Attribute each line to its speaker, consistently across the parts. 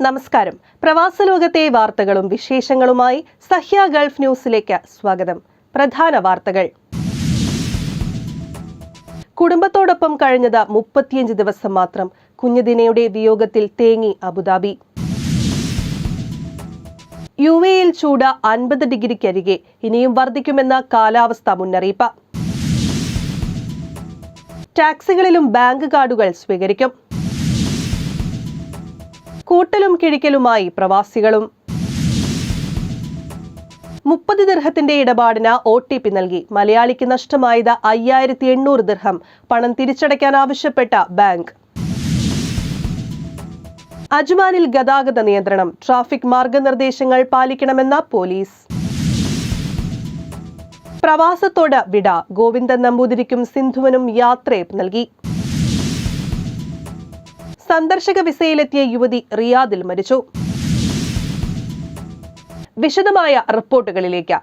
Speaker 1: നമസ്കാരം. പ്രവാസ ലോകത്തെ വാർത്തകളും വിശേഷങ്ങളുമായി സഹ്യ ഗൾഫ് ന്യൂസിലേക്ക് സ്വാഗതം. പ്രധാന വാർത്തകൾ. കുടുംബത്തോടൊപ്പം കഴിഞ്ഞത് 35 ദിവസം മാത്രം. കുഞ്ഞു ദിനയുടെ വിയോഗത്തിൽ തേങ്ങി അബുദാബി. UAE-യിൽ ചൂട് 50 ഡിഗ്രിക്കരികെ. ഇനിയും വർദ്ധിക്കുമെന്ന കാലാവസ്ഥാ മുന്നറിയിപ്പ്. ടാക്സികളിലും ബാങ്ക് കാർഡുകൾ സ്വീകരിക്കും. കൂട്ടലും കിഴിക്കലുമായി പ്രവാസികളും. 30 ദിർഹത്തിന്റെ ഇടപാടിന് OTP നൽകി. മലയാളിക്ക് നഷ്ടമായത് 5800 ദിർഹം. പണം തിരിച്ചടയ്ക്കാൻ ആവശ്യപ്പെട്ട ബാങ്ക്. അജ്മാനിൽ ഗതാഗത നിയന്ത്രണം. ട്രാഫിക് മാർഗനിർദ്ദേശങ്ങൾ പാലിക്കണമെന്ന പോലീസ്. പ്രവാസത്തോട് വിട. ഗോവിന്ദൻ നമ്പൂതിരിക്കും സിന്ധുവിനും യാത്രയപ്പ് നൽകി. സന്ദർശക വിസയിലെത്തിയ യുവതി റിയാദിൽ മരിച്ചു. വിശദമായ റിപ്പോർട്ടുകളിലേക്ക്.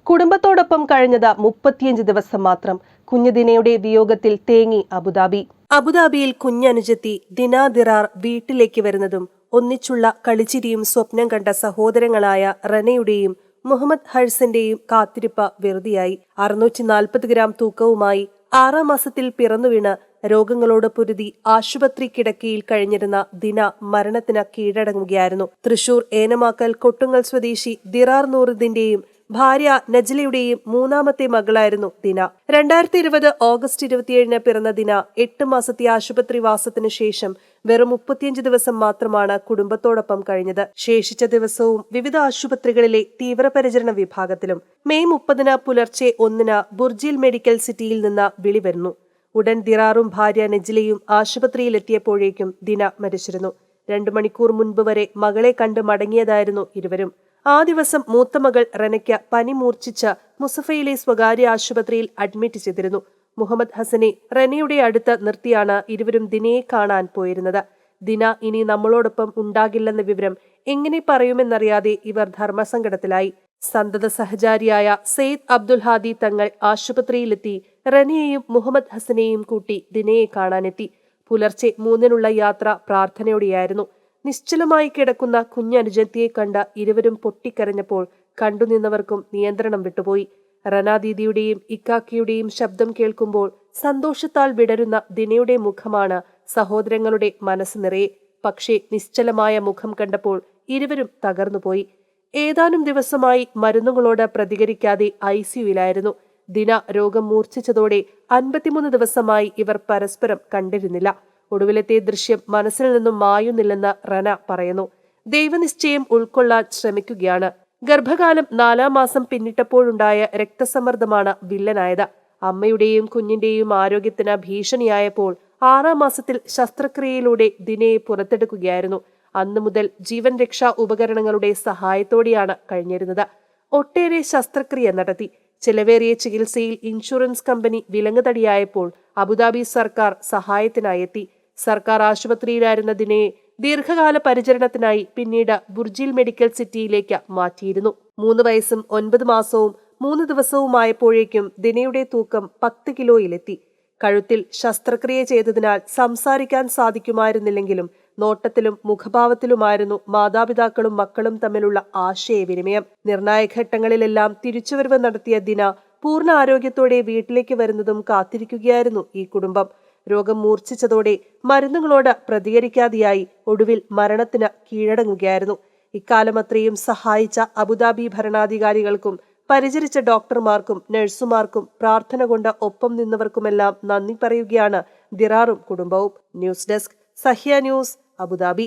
Speaker 1: കുടുംബത്തോടൊപ്പം കഴിഞ്ഞത് 35 ദിവസം മാത്രം. കുഞ്ഞുദിനയുടെ വിയോഗത്തിൽ തേങ്ങി അബുദാബി. അബുദാബിയിൽ കുഞ്ഞനുജത്തി ദിന ദിറാർ വീട്ടിലേക്ക് വരുന്നതും ഒന്നിച്ചുള്ള കളിച്ചിരിയും സ്വപ്നം കണ്ട സഹോദരങ്ങളായ റനയുടെയും മുഹമ്മദ് ഹഴ്സിന്റെയും കാത്തിരിപ്പ് വെറുതെയായി. 640 ഗ്രാം തൂക്കവുമായി 6 മാസത്തിൽ പിറന്നുവീണ് രോഗങ്ങളോട് പൊരുതി ആശുപത്രി കിടക്കയിൽ കഴിഞ്ഞിരുന്ന ദിന മരണത്തിന് കീഴടങ്ങുകയായിരുന്നു. തൃശൂർ ഏനമാക്കൽ കൊട്ടുങ്ങൽ സ്വദേശി ദിറാർ നൂറുദ്ദീന്റെയും ഭാര്യ നജ്ലയുടെയും മൂന്നാമത്തെ മകളായിരുന്നു ദിന. 2020 ഓഗസ്റ്റ് 27 പിറന്ന ദിന 8 മാസത്തെ ആശുപത്രി വാസത്തിനു ശേഷം വെറും 35 ദിവസം മാത്രമാണ് കുടുംബത്തോടൊപ്പം കഴിഞ്ഞത്. ശേഷിച്ച ദിവസവും വിവിധ ആശുപത്രികളിലെ തീവ്രപരിചരണ വിഭാഗത്തിലും. മെയ് 30 പുലർച്ചെ 1 ബുർജിൽ മെഡിക്കൽ സിറ്റിയിൽ നിന്ന് വിളി വരുന്നു. ഉടൻ ദിറാറും ഭാര്യ നജ്ലയും ആശുപത്രിയിലെത്തിയപ്പോഴേക്കും ദിന മരിച്ചിരുന്നു. 2 മണിക്കൂർ മുൻപ് വരെ മകളെ കണ്ട് മടങ്ങിയതായിരുന്നു ഇരുവരും. ആ ദിവസം മൂത്ത മകൾ റനയ്ക്ക് പനി മൂർച്ഛിച്ച് മുസഫയിലെ സ്വകാര്യ ആശുപത്രിയിൽ അഡ്മിറ്റ് ചെയ്തിരുന്നു. മുഹമ്മദ് ഹസനെ റനയുടെ അടുത്ത് നിർത്തിയാണ് ഇരുവരും ദിനയെ കാണാൻ പോയിരുന്നത്. ദിന ഇനി നമ്മളോടൊപ്പം ഉണ്ടാകില്ലെന്ന വിവരം എങ്ങനെ പറയുമെന്നറിയാതെ ഇവർ ധർമ്മസങ്കടത്തിലായി. സന്തത സഹചാരിയായ സെയ്ദ് അബ്ദുൽ ഹാദി തങ്ങൾ ആശുപത്രിയിലെത്തി റനയെയും മുഹമ്മദ് ഹസനെയും കൂട്ടി ദിനയെ കാണാനെത്തി. പുലർച്ചെ 3 യാത്ര പ്രാർത്ഥനയോടെയായിരുന്നു. നിശ്ചലമായി കിടക്കുന്ന കുഞ്ഞനുജത്തിയെ കണ്ട ഇരുവരും പൊട്ടിക്കരഞ്ഞപ്പോൾ കണ്ടുനിന്നവർക്കും നിയന്ത്രണം വിട്ടുപോയി. റന ദീദിയുടെയും ഇക്കാക്കിയുടെയും ശബ്ദം കേൾക്കുമ്പോൾ സന്തോഷത്താൽ വിടരുന്ന ദിനയുടെ മുഖമാണ് സഹോദരങ്ങളുടെ മനസ്സ് നിറയെ. പക്ഷേ നിശ്ചലമായ മുഖം കണ്ടപ്പോൾ ഇരുവരും തകർന്നുപോയി. ഏതാനും ദിവസമായി മരുന്നുകളോട് പ്രതികരിക്കാതെ ICUവിലായിരുന്നു. ദിന രോഗം മൂർച്ഛിച്ചതോടെ 53 ദിവസമായി ഇവർ പരസ്പരം കണ്ടിരുന്നില്ല. ഒടുവിലത്തെ ദൃശ്യം മനസ്സിൽ നിന്നും മായുന്നില്ലെന്ന് റന പറയുന്നു. ദൈവനിശ്ചയം ഉൾക്കൊള്ളാൻ ശ്രമിക്കുകയാണ്. ഗർഭകാലം 4 മാസം പിന്നിട്ടപ്പോഴുണ്ടായ രക്തസമ്മർദ്ദമാണ് വില്ലനായത്. അമ്മയുടെയും കുഞ്ഞിന്റെയും ആരോഗ്യത്തിന് ഭീഷണിയായപ്പോൾ 6 മാസത്തിൽ ശസ്ത്രക്രിയയിലൂടെ ദിനയെ പുറത്തെടുക്കുകയായിരുന്നു. അന്നു മുതൽ ജീവൻ രക്ഷാ ഉപകരണങ്ങളുടെ സഹായത്തോടെയാണ് കഴിഞ്ഞിരുന്നത്. ഒട്ടേറെ ശസ്ത്രക്രിയ നടത്തി. ചെലവേറിയ ചികിത്സയിൽ ഇൻഷുറൻസ് കമ്പനി വിലങ്ങുതടിയായപ്പോൾ അബുദാബി സർക്കാർ സഹായത്തിനായെത്തി. സർക്കാർ ആശുപത്രിയിലായിരുന്ന ദിനയെ ദീർഘകാല പരിചരണത്തിനായി പിന്നീട് ബുർജിൽ മെഡിക്കൽ സിറ്റിയിലേക്ക് മാറ്റിയിരുന്നു. 3 വയസ്സും 9 മാസവും 3 ദിവസവുമായപ്പോഴേക്കും ദിനയുടെ തൂക്കം 10 കിലോയിലെത്തി. കഴുത്തിൽ ശസ്ത്രക്രിയ ചെയ്തതിനാൽ സംസാരിക്കാൻ സാധിക്കുമായിരുന്നില്ലെങ്കിലും നോട്ടത്തിലും മുഖഭാവത്തിലുമായിരുന്നു മാതാപിതാക്കളും മക്കളും തമ്മിലുള്ള ആശയവിനിമയം. നിർണായക ഘട്ടങ്ങളിലെല്ലാം തിരിച്ചുവരവ് നടത്തിയ ദിന പൂർണ്ണ ആരോഗ്യത്തോടെ വീട്ടിലേക്ക് വരുന്നതും കാത്തിരിക്കുകയായിരുന്നു ഈ കുടുംബം. രോഗം മൂർച്ഛിച്ചതോടെ മരുന്നുകളോട് പ്രതികരിക്കാതെയായി ഒടുവിൽ മരണത്തിന് കീഴടങ്ങുകയായിരുന്നു. ഇക്കാലം അത്രയും സഹായിച്ച അബുദാബി ഭരണാധികാരികൾക്കും പരിചരിച്ച ഡോക്ടർമാർക്കും നഴ്സുമാർക്കും പ്രാർത്ഥന കൊണ്ട് ഒപ്പം നിന്നവർക്കുമെല്ലാം നന്ദി പറയുകയാണ് ദിറാറും കുടുംബവും. News desk Sahya news, Abu Dhabi.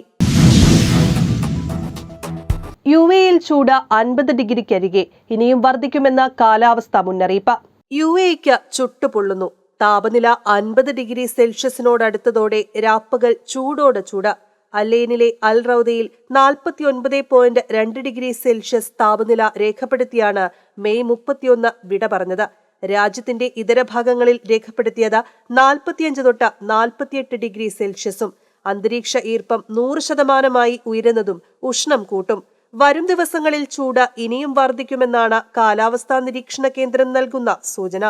Speaker 1: UAE-യിൽ ചൂട് 50 ഡിഗ്രിക്കരികെ. ഇനിയും വർദ്ധിക്കുമെന്ന കാലാവസ്ഥാ മുന്നറിയിപ്പ്. UAE-ക്ക് ചുട്ടുപൊള്ളുന്നു. താപനില 50 ഡിഗ്രി സെൽഷ്യസിനോടടുത്തതോടെ രാപ്പകൽ ചൂടോട് ചൂട്. അല്ലൈനിലെ അൽ റൗദയിൽ 49.2 ഡിഗ്രി സെൽഷ്യസ് താപനില രേഖപ്പെടുത്തിയാണ് മെയ് 31 വിട പറഞ്ഞത്. രാജ്യത്തിന്റെ ഇതര ഭാഗങ്ങളിൽ രേഖപ്പെടുത്തിയത് 45 തൊട്ട് 48 ഡിഗ്രി സെൽഷ്യസും. അന്തരീക്ഷ ഈർപ്പം 100% ഉയരുന്നതും ഉഷ്ണം കൂട്ടും. വരും ദിവസങ്ങളിൽ ചൂട് ഇനിയും വർദ്ധിക്കുമെന്നാണ് കാലാവസ്ഥാ നിരീക്ഷണ കേന്ദ്രം നൽകുന്ന സൂചന.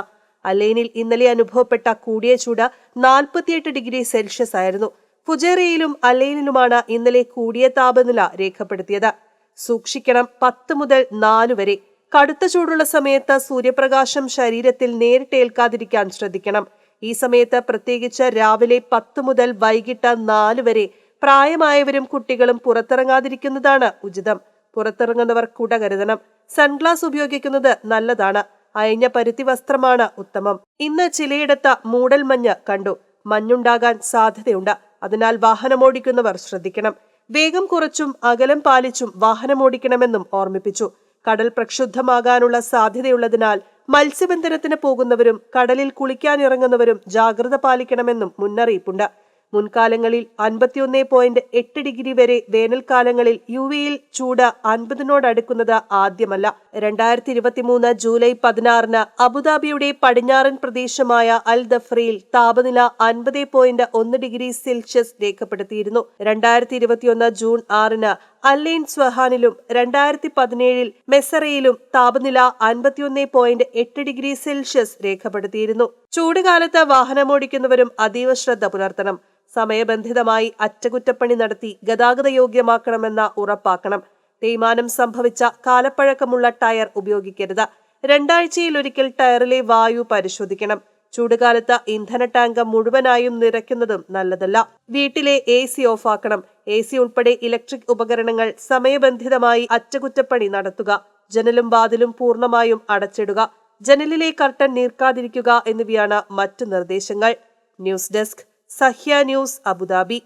Speaker 1: അലൈനിൽ ഇന്നലെ അനുഭവപ്പെട്ട കൂടിയ ചൂട് 48 ഡിഗ്രി സെൽഷ്യസ് ആയിരുന്നു. ഫുജേറയിലും അലൈനിലുമാണ് ഇന്നലെ കൂടിയ താപനില രേഖപ്പെടുത്തിയത്. സൂക്ഷിക്കണം 10 മുതൽ 4 വരെ. കടുത്ത ചൂടുള്ള സമയത്ത് സൂര്യപ്രകാശം ശരീരത്തിൽ നേരിട്ടേൽക്കാതിരിക്കാൻ ശ്രദ്ധിക്കണം. ഈ സമയത്ത് പ്രത്യേകിച്ച് രാവിലെ 10 മുതൽ വൈകിട്ട് 4 വരെ പ്രായമായവരും കുട്ടികളും പുറത്തിറങ്ങാതിരിക്കുന്നതാണ് ഉചിതം. പുറത്തിറങ്ങുന്നവർ കുട കരുതണം. സൺഗ്ലാസ് ഉപയോഗിക്കുന്നത് നല്ലതാണ്. അയഞ്ഞ പരുത്തി വസ്ത്രമാണ് ഉത്തമം. ഇന്ന് ചിലയിടത്ത് മൂടൽമഞ്ഞ് കണ്ടു. മഞ്ഞുണ്ടാകാൻ സാധ്യതയുണ്ട്. അതിനാൽ വാഹനമോടിക്കുന്നവർ ശ്രദ്ധിക്കണം. വേഗം കുറച്ചും അകലം പാലിച്ചും വാഹനമോടിക്കണമെന്നും ഓർമ്മിപ്പിച്ചു. കടൽ പ്രക്ഷുബ്ധമാകാനുള്ള സാധ്യതയുള്ളതിനാൽ മത്സ്യബന്ധനത്തിന് പോകുന്നവരും കടലിൽ കുളിക്കാനിറങ്ങുന്നവരും ജാഗ്രത പാലിക്കണമെന്നും മുന്നറിയിപ്പുണ്ട്. മുൻകാലങ്ങളിൽ 51.8 ഡിഗ്രി വരെ വേനൽക്കാലങ്ങളിൽ യുഎഇയിൽ ചൂട് 50നോടടുക്കുന്നത് ആദ്യമല്ല. 2023 ജൂലൈ 16 അബുദാബിയുടെ പടിഞ്ഞാറൻ പ്രദേശമായ അൽ ദഫ്രയിൽ താപനില 50.1 ഡിഗ്രി സെൽഷ്യസ് രേഖപ്പെടുത്തിയിരുന്നു. 2021 ജൂൺ 6 അല്ലൈൻ സ്വഹാനിലും 2017 മെസറയിലും താപനില 51.8 ഡിഗ്രി സെൽഷ്യസ് രേഖപ്പെടുത്തിയിരുന്നു. ചൂടുകാലത്ത് വാഹനമോടിക്കുന്നവരും അതീവ ശ്രദ്ധ പുലർത്തണം. സമയബന്ധിതമായി അറ്റകുറ്റപ്പണി നടത്തി ഗതാഗത യോഗ്യമാക്കണമെന്ന് ഉറപ്പാക്കണം. തേയ്മാനം സംഭവിച്ച കാലപ്പഴക്കമുള്ള ടയർ ഉപയോഗിക്കരുത്. 2 ആഴ്ചയിലൊരിക്കൽ ടയറിലെ വായു പരിശോധിക്കണം. ചൂടുകാലത്ത് ഇന്ധന ടാങ്ക് മുഴുവനായും നിറയ്ക്കുന്നതും നല്ലതല്ല. വീട്ടിലെ AC ഓഫാക്കണം. AC ഉൾപ്പെടെ ഇലക്ട്രിക് ഉപകരണങ്ങൾ സമയബന്ധിതമായി അറ്റകുറ്റപ്പണി നടത്തുക. ജനലും വാതിലും പൂർണ്ണമായും അടച്ചിടുക. ജനലിലെ കർട്ടൻ നീർക്കാതിരിക്കുക എന്നിവയാണ് മറ്റ് നിർദ്ദേശങ്ങൾ. News desk Sahya news Abu Dhabi.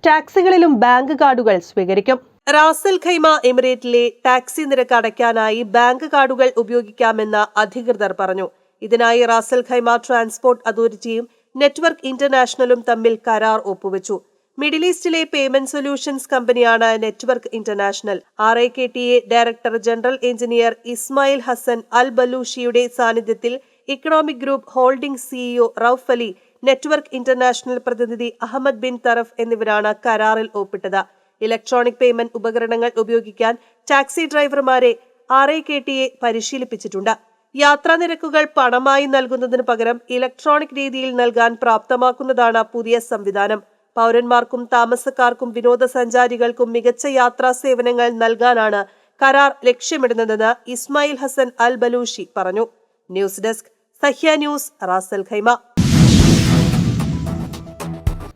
Speaker 1: ടാക്സികളിലും ബാങ്ക് കാർഡുകൾ സ്വീകരിക്കും. റാസൽ ഖൈമ എമിറേറ്റിലെ ടാക്സി നിരക്ക് അടയ്ക്കാനായി ബാങ്ക് കാർഡുകൾ ഉപയോഗിക്കാമെന്ന് അധികൃതർ പറഞ്ഞു. ഇതിനായി റാസൽ ഖൈമ ട്രാൻസ്പോർട്ട് അതോറിറ്റിയും നെറ്റ്വർക്ക് ഇന്റർനാഷണലും തമ്മിൽ കരാർ ഒപ്പുവെച്ചു. മിഡിൽ ഈസ്റ്റിലെ പേയ്മെന്റ് സൊല്യൂഷൻസ് കമ്പനിയാണ് network international. RIKTA director general engineer Ismail Hassan al ബലൂഷിയുടെ സാന്നിധ്യത്തിൽ economic group holding CEO Rauf Ali, network international പ്രതിനിധി അഹമ്മദ് ബിൻ തറഫ് എന്നിവരാണ് കരാറിൽ ഒപ്പിട്ടത്. ഇലക്ട്രോണിക് പേയ്മെന്റ് ഉപകരണങ്ങൾ ഉപയോഗിക്കാൻ ടാക്സി ഡ്രൈവർമാരെ RIKTA പരിശീലിപ്പിച്ചിട്ടുണ്ട്. യാത്രാ നിരക്കുകൾ പണമായി നൽകുന്നതിന് പകരം ഇലക്ട്രോണിക് രീതിയിൽ നൽകാൻ പ്രാപ്തമാക്കുന്നതാണ് പുതിയ സംവിധാനം. പൗരന്മാർക്കും താമസക്കാർക്കും വിനോദസഞ്ചാരികൾക്കും മികച്ച യാത്രാ സേവനങ്ങൾ നൽകാനാണ് കരാർ ലക്ഷ്യമിടുന്നതെന്ന് ഇസ്മായിൽ ഹസൻ അൽ ബലൂഷി പറഞ്ഞു. News desk Sahya news Ras al Khaimah.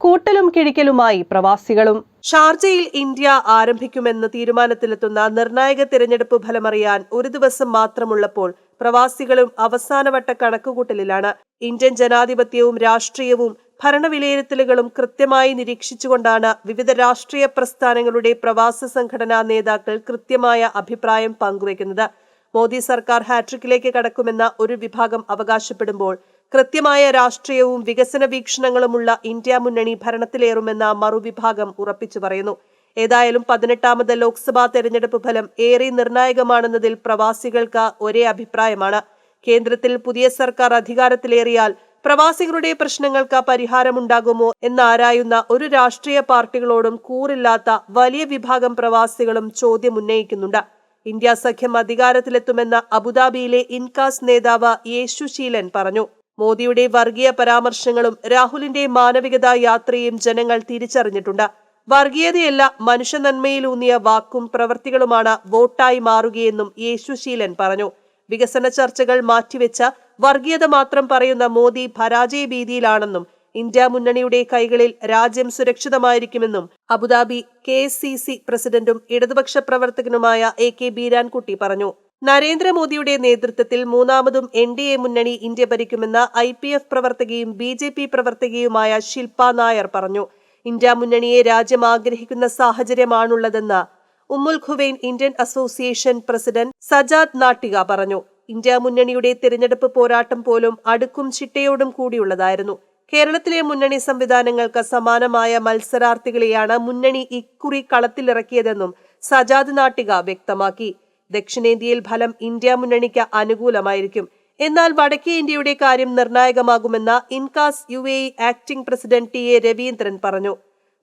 Speaker 1: കൂട്ടലും കിഴിക്കലുമായി പ്രവാസികളും. ഷാർജയിൽ ഇന്ത്യ ആരംഭിക്കുമെന്ന് തീരുമാനത്തിലെത്തുന്ന നിർണായക തിരഞ്ഞെടുപ്പ് ഫലമറിയാൻ ഒരു ദിവസം മാത്രമുള്ളപ്പോൾ പ്രവാസികളും അവസാനവട്ട കണക്കുകൂട്ടലിലാണ്. ഇന്ത്യൻ ജനാധിപത്യവും രാഷ്ട്രീയവും ഭരണവിലയിരുത്തലുകളും കൃത്യമായി നിരീക്ഷിച്ചുകൊണ്ടാണ് വിവിധ രാഷ്ട്രീയ പ്രസ്ഥാനങ്ങളുടെ പ്രവാസ സംഘടനാ നേതാക്കൾ കൃത്യമായ അഭിപ്രായം പങ്കുവയ്ക്കുന്നത്. മോദി സർക്കാർ ഹാട്രിക്കിലേക്ക് കടക്കുമെന്ന ഒരു വിഭാഗം അവകാശപ്പെടുമ്പോൾ കൃത്യമായ രാഷ്ട്രീയവും വികസന വീക്ഷണങ്ങളുമുള്ള ഇന്ത്യ മുന്നണി ഭരണത്തിലേറുമെന്ന മറുവിഭാഗം ഉറപ്പിച്ചു പറയുന്നു. ഏതായാലും 18ാമത് ലോക്സഭാ തെരഞ്ഞെടുപ്പ് ഫലം ഏറെ നിർണായകമാണെന്നതിൽ പ്രവാസികൾക്ക് ഒരേ അഭിപ്രായമാണ്. കേന്ദ്രത്തിൽ പുതിയ സർക്കാർ അധികാരത്തിലേറിയാൽ പ്രവാസികളുടെ പ്രശ്നങ്ങൾക്ക് പരിഹാരമുണ്ടാകുമോ എന്നാരായുന്ന ഒരു രാഷ്ട്രീയ പാർട്ടികളോടും കൂറില്ലാത്ത വലിയ വിഭാഗം പ്രവാസികളും ചോദ്യം ഉന്നയിക്കുന്നുണ്ട്. ഇന്ത്യ സഖ്യം അധികാരത്തിലെത്തുമെന്ന അബുദാബിയിലെ ഇൻകാസ് നേതാവ് യേശുശീലൻ പറഞ്ഞു. മോദിയുടെ വർഗീയ പരാമർശങ്ങളും രാഹുലിന്റെ മാനവികതാ യാത്രയും ജനങ്ങൾ തിരിച്ചറിഞ്ഞിട്ടുണ്ട്. വർഗീയതയല്ല, മനുഷ്യ നന്മയിലൂന്നിയ വാക്കും പ്രവൃത്തികളുമാണ് വോട്ടായി മാറുകയെന്നും യേശുശീലൻ പറഞ്ഞു. വികസന ചർച്ചകൾ മാറ്റിവെച്ച വർഗീയത മാത്രം പറയുന്ന മോദി പരാജയ ഭീതിയിലാണെന്നും ഇന്ത്യ മുന്നണിയുടെ കൈകളിൽ രാജ്യം സുരക്ഷിതമായിരിക്കുമെന്നും അബുദാബി KSCC പ്രസിഡന്റും ഇടതുപക്ഷ പ്രവർത്തകനുമായ AK ബീരാൻകുട്ടി പറഞ്ഞു. നരേന്ദ്രമോദിയുടെ നേതൃത്വത്തിൽ മൂന്നാമതും NDA മുന്നണി ഇന്ത്യ ഭരിക്കുമെന്ന് IPF പ്രവർത്തകയും BJP പ്രവർത്തകയുമായ ശിൽപ നായർ പറഞ്ഞു. ഇന്ത്യ മുന്നണിയെ രാജ്യം ആഗ്രഹിക്കുന്ന സാഹചര്യമാണുള്ളതെന്ന് ഉമ്മുൽ Quwain Indian association president Sajad Nattika പറഞ്ഞു. ഇന്ത്യ മുന്നണിയുടെ തിരഞ്ഞെടുപ്പ് പോരാട്ടം പോലും അടുക്കും ചിട്ടയോടും കൂടിയുള്ളതായിരുന്നു. കേരളത്തിലെ മുന്നണി സംവിധാനങ്ങൾക്ക് സമാനമായ മത്സരാർത്ഥികളെയാണ് മുന്നണി ഇക്കുറി കളത്തിലിറക്കിയതെന്നും സജാദ് നാട്ടിക വ്യക്തമാക്കി. ദക്ഷിണേന്ത്യയിൽ ഫലം ഇന്ത്യ മുന്നണിക്ക് അനുകൂലമായിരിക്കും. എന്നാൽ വടക്കേ ഇന്ത്യയുടെ കാര്യം നിർണായകമാകുമെന്ന് INCAS UAE acting president TA Raveendran പറഞ്ഞു.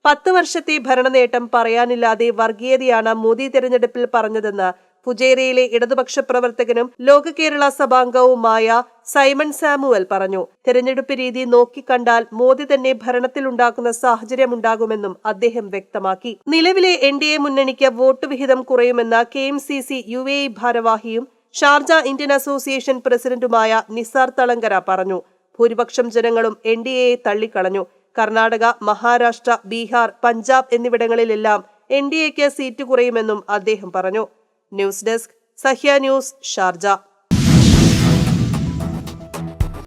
Speaker 1: 10 വർഷത്തെ ഭരണനേട്ടം പറയാനില്ലാതെ വർഗീയതയാണ് മോദി തെരഞ്ഞെടുപ്പിൽ പറഞ്ഞതെന്ന് ഫുജൈറയിലെ ഇടതുപക്ഷ പ്രവർത്തകനും ലോക കേരള സഭാംഗവുമായ സൈമൺ സാമുവൽ പറഞ്ഞു. തെരഞ്ഞെടുപ്പ് രീതി നോക്കിക്കണ്ടാൽ മോദി തന്നെ ഭരണത്തിലുണ്ടാക്കുന്ന സാഹചര്യമുണ്ടാകുമെന്നും അദ്ദേഹം വ്യക്തമാക്കി. നിലവിലെ NDA മുന്നണിക്ക് വോട്ട് വിഹിതം കുറയുമെന്ന KMCC UAE ഭാരവാഹിയും ഷാർജ ഇന്ത്യൻ അസോസിയേഷൻ പ്രസിഡന്റുമായ നിസാർ തളങ്കര പറഞ്ഞു. ഭൂരിപക്ഷം ജനങ്ങളും NDAയെ തള്ളിക്കളഞ്ഞു. കർണാടക, മഹാരാഷ്ട്ര, ബീഹാർ, പഞ്ചാബ് എന്നിവിടങ്ങളിലെല്ലാം NDAക്ക് സീറ്റ് കുറയുമെന്നും അദ്ദേഹം പറഞ്ഞു. News desk Sahya news, Sharjah.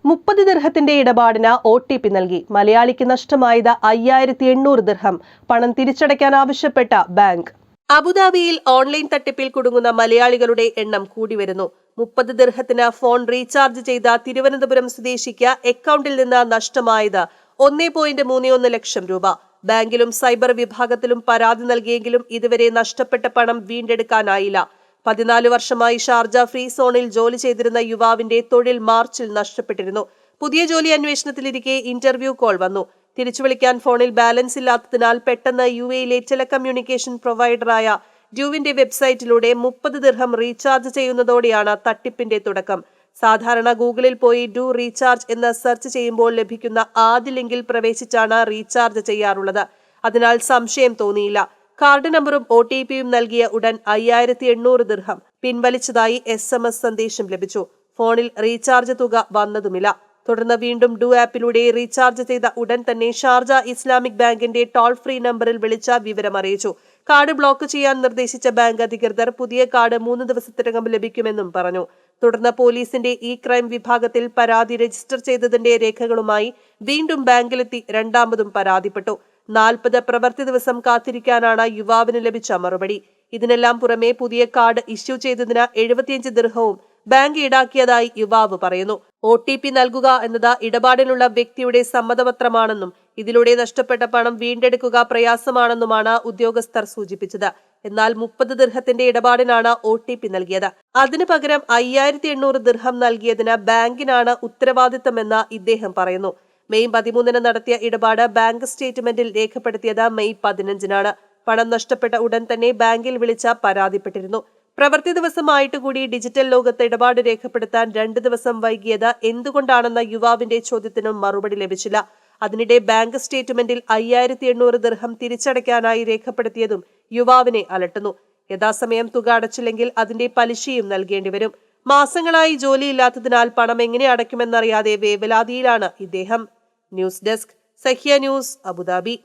Speaker 1: 30 ദിർഹത്തിന്റെ ഇടപാടിന് OTP നൽകി. മലയാളിക്ക് നഷ്ടമായത് 5800 ദിർഹം. പണം തിരിച്ചടയ്ക്കാൻ ആവശ്യപ്പെട്ട ബാങ്ക്. അബുദാബിയിൽ ഓൺലൈൻ തട്ടിപ്പിൽ കുടുങ്ങുന്ന മലയാളികളുടെ എണ്ണം കൂടി വരുന്നു. 30 ദിർഹത്തിന് ഫോൺ റീചാർജ് ചെയ്ത തിരുവനന്തപുരം സ്വദേശിക്ക് അക്കൗണ്ടിൽ നിന്ന് നഷ്ടമായത് 1.31 ലക്ഷം രൂപ. ബാങ്കിലും സൈബർ വിഭാഗത്തിലും പരാതി നൽകിയെങ്കിലും ഇതുവരെ നഷ്ടപ്പെട്ട പണം വീണ്ടെടുക്കാനായില്ല. 14 വർഷമായി ഷാർജ ഫ്രീ സോണിൽ ജോലി ചെയ്തിരുന്ന യുവാവിന്റെ തൊഴിൽ മാർച്ചിൽ നഷ്ടപ്പെട്ടിരുന്നു. പുതിയ ജോലി അന്വേഷണത്തിലിരിക്കെ ഇന്റർവ്യൂ കോൾ വന്നു. തിരിച്ചു വിളിക്കാൻ ഫോണിൽ ബാലൻസ് ഇല്ലാത്തതിനാൽ പെട്ടെന്ന് UAEയിലെ ടെലികമ്മ്യൂണിക്കേഷൻ പ്രൊവൈഡറായ ഡ്യൂവിന്റെ വെബ്സൈറ്റിലൂടെ 30 ദിർഹം റീചാർജ് ചെയ്യുന്നതോടെയാണ് തട്ടിപ്പിന്റെ തുടക്കം. സാധാരണ ഗൂഗിളിൽ പോയി ഡു റീചാർജ് എന്ന് സെർച്ച് ചെയ്യുമ്പോൾ ലഭിക്കുന്ന ആദ്യ ലിങ്കിൽ പ്രവേശിച്ചാണ് റീചാർജ് ചെയ്യാറുള്ളത്. അതിനാൽ സംശയം തോന്നിയില്ല. കാർഡ് നമ്പറും OTPയും നൽകിയ ഉടൻ 5800 ദിർഹം പിൻവലിച്ചതായി SMS സന്ദേശം ലഭിച്ചു. ഫോണിൽ റീചാർജ് തുക വന്നതുമില്ല. തുടർന്ന് വീണ്ടും ഡു ആപ്പിലൂടെ റീചാർജ് ചെയ്ത ഉടൻ തന്നെ ഷാർജ ഇസ്ലാമിക് ബാങ്കിന്റെ ടോൾ ഫ്രീ നമ്പറിൽ വിളിച്ച വിവരം അറിയിച്ചു. കാർഡ് ബ്ലോക്ക് ചെയ്യാൻ നിർദ്ദേശിച്ച ബാങ്ക് അധികൃതർ പുതിയ കാർഡ് 3 ദിവസത്തിനകം ലഭിക്കുമെന്നും പറഞ്ഞു. തുടർന്ന് പോലീസിന്റെ ക്രൈം വിഭാഗത്തിൽ പരാതി രജിസ്റ്റർ ചെയ്തതിന്റെ രേഖകളുമായി വീണ്ടും ബാങ്കിലെത്തി രണ്ടാമതും പരാതിപ്പെട്ടു. 40 പ്രവൃത്തി ദിവസം കാത്തിരിക്കാനാണ് യുവാവിന് ലഭിച്ച മറുപടി. ഇതിനെല്ലാം പുറമെ പുതിയ കാർഡ് ഇഷ്യൂ ചെയ്തതിന് 75 ദിർഹവും ബാങ്ക് ഈടാക്കിയതായി യുവാവ് പറയുന്നു. OTP നൽകുക എന്നത് ഇടപാടിനുള്ള വ്യക്തിയുടെ സമ്മതപത്രമാണെന്നും ഇതിലൂടെ നഷ്ടപ്പെട്ട പണം വീണ്ടെടുക്കുക പ്രയാസമാണെന്നുമാണ് ഉദ്യോഗസ്ഥർ സൂചിപ്പിച്ചത്. എന്നാൽ 30 ദിർഹത്തിന്റെ ഇടപാടിനാണ് OTP നൽകിയത്. അതിനു പകരം 5800 ദിർഹം നൽകിയതിന് ബാങ്കിനാണ് ഉത്തരവാദിത്തമെന്ന് ഇദ്ദേഹം പറയുന്നു. മെയ് 13 നടത്തിയ ഇടപാട് ബാങ്ക് സ്റ്റേറ്റ്മെന്റിൽ രേഖപ്പെടുത്തിയത് മെയ് 15 പണം നഷ്ടപ്പെട്ട ഉടൻ തന്നെ ബാങ്കിൽ വിളിച്ച പരാതിപ്പെട്ടിരുന്നു. പ്രവൃത്തി ദിവസമായിട്ട് കൂടി ഡിജിറ്റൽ ലോകത്ത് ഇടപാട് രേഖപ്പെടുത്താൻ 2 ദിവസം വൈകിയത് എന്തുകൊണ്ടാണെന്ന യുവാവിന്റെ ചോദ്യത്തിനും മറുപടി ലഭിച്ചില്ല. അതിനിടെ ബാങ്ക് സ്റ്റേറ്റ്മെന്റിൽ 5800 ദിർഹം തിരിച്ചടയ്ക്കാനായി രേഖപ്പെടുത്തിയതും യുവാവിനെ അലട്ടുന്നു. യഥാസമയം തുക അടച്ചില്ലെങ്കിൽ അതിന്റെ പലിശയും നൽകേണ്ടി വരും. മാസങ്ങളായി ജോലിയില്ലാത്തതിനാൽ പണം എങ്ങനെ അടയ്ക്കുമെന്നറിയാതെ വേവലാതിയിലാണ് ഇദ്ദേഹം. News desk Sahya news, Abu Dhabi.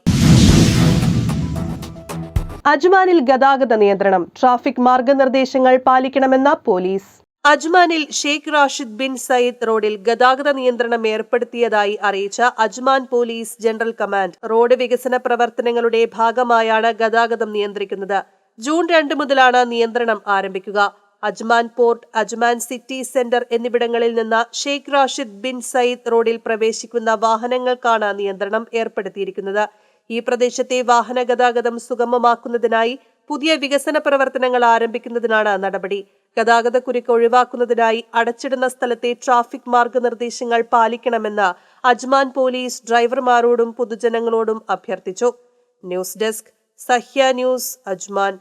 Speaker 1: അജ്മാനിൽ ഗതാഗത നിയന്ത്രണം. ട്രാഫിക് മാർഗനിർദ്ദേശങ്ങൾ പാലിക്കണമെന്ന പോലീസ്. അജ്മാനിൽ ഷെയ്ഖ് റാഷിദ് ബിൻ സയ്യിദ് റോഡിൽ ഗതാഗത നിയന്ത്രണം ഏർപ്പെടുത്തിയതായി അറിയിച്ച Ajman police general command road വികസന പ്രവർത്തനങ്ങളുടെ ഭാഗമായാണ് ഗതാഗതം നിയന്ത്രിക്കുന്നത്. ജൂൺ 2 മുതലാണ് നിയന്ത്രണം ആരംഭിക്കുക. Ajman port, Ajman city centre എന്നിവിടങ്ങളിൽ നിന്ന് ഷെയ്ഖ് റാഷിദ് ബിൻ സയ്യിദ് റോഡിൽ പ്രവേശിക്കുന്ന വാഹനങ്ങൾക്കാണ് നിയന്ത്രണം ഏർപ്പെടുത്തിയിരിക്കുന്നത്. ഈ പ്രദേശത്തെ വാഹന ഗതാഗതം സുഗമമാക്കുന്നതിനായി പുതിയ വികസന പ്രവർത്തനങ്ങൾ ആരംഭിക്കുന്നതിനാണ് നടപടി. ഗതാഗതക്കുരുക്ക് ഒഴിവാക്കുന്നതിനായി അടച്ചിടുന്ന സ്ഥലത്തെ ട്രാഫിക് മാർഗനിർദ്ദേശങ്ങൾ പാലിക്കണമെന്ന് അജ്മാൻ പോലീസ് ഡ്രൈവർമാരോടും പൊതുജനങ്ങളോടും അഭ്യർത്ഥിച്ചു. News desk Sahya news, Ajman.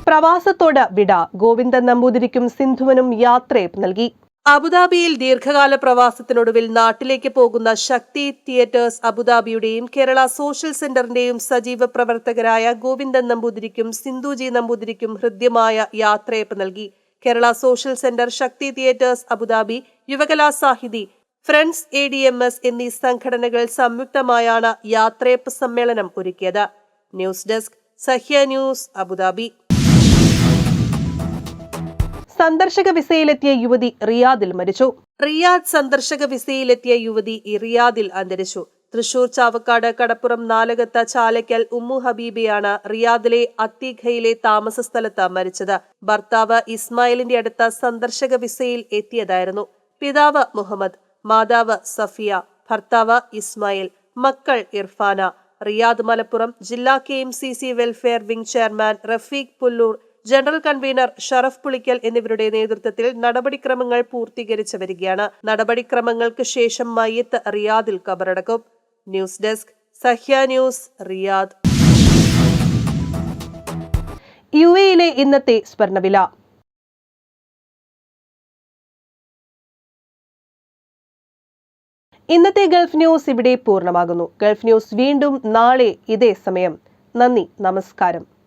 Speaker 1: പ്രവാസത്തോട് വിട. ഗോവിന്ദൻ നമ്പൂതിരിക്കും സിന്ധുവിനും യാത്രയപ്പ് നൽകി. അബുദാബിയിൽ ദീർഘകാല പ്രവാസത്തിനൊടുവിൽ നാട്ടിലേക്ക് പോകുന്ന ശക്തി തിയേറ്റേഴ്സ് അബുദാബിയുടെയും കേരള സോഷ്യൽ സെന്ററിന്റെയും സജീവ പ്രവർത്തകരായ ഗോവിന്ദൻ നമ്പൂതിരിക്കും സിന്ധുജി നമ്പൂതിരിക്കും ഹൃദ്യമായ യാത്രയപ്പ് നൽകി. കേരള സോഷ്യൽ സെന്റർ, ശക്തി theatres Abu Dhabi, യുവകലാ Sahithi, friends ADMS എന്നീ സംഘടനകൾ സംയുക്തമായാണ് യാത്രയപ്പ് സമ്മേളനം ഒരുക്കിയത്. News desk Sahya news, Abu Dhabi. സന്ദർശക വിസയിലെത്തിയ യുവതി റിയാദിൽ മരിച്ചു. റിയാദ് സന്ദർശക വിസയിലെത്തിയ യുവതി റിയാദിൽ അന്തരിച്ചു. തൃശൂർ ചാവക്കാട് കടപ്പുറം നാലകത്ത് ചാലയ്ക്കൽ ഉമ്മു ഹബീബയാണ് റിയാദിലെ അത്തിഖയിലെ താമസ സ്ഥലത്ത് മരിച്ചത്. ഭർത്താവ് ഇസ്മായിലിന്റെ അടുത്ത സന്ദർശക വിസയിൽ എത്തിയതായിരുന്നു. പിതാവ് മുഹമ്മദ്, മാതാവ് സഫിയ, ഭർത്താവ് ഇസ്മായിൽ, മക്കൾ ഇർഫാന. റിയാദ് മലപ്പുറം ജില്ലാ KMCC welfare wing chairman Rafeeq Pullur, general convener Sharaf Pulikkal എന്നിവരുടെ നേതൃത്വത്തിൽ നടപടിക്രമങ്ങൾ പൂർത്തീകരിച്ചു വരികയാണ്. നടപടിക്രമങ്ങൾക്ക് ശേഷം മയ്യത്ത് റിയാദിൽ കബറടക്കും. News desk Sahya news, Riyadh. UAEയിലെ ഇന്നത്തെ സ്വർണ്ണവില. ഇന്നത്തെ ഗൾഫ് ന്യൂസ് ഇവിടെ പൂർണ്ണമാകുന്നു. ഗൾഫ് ന്യൂസ് വീണ്ടും നാളെ ഇതേ സമയം. നന്ദി, നമസ്കാരം.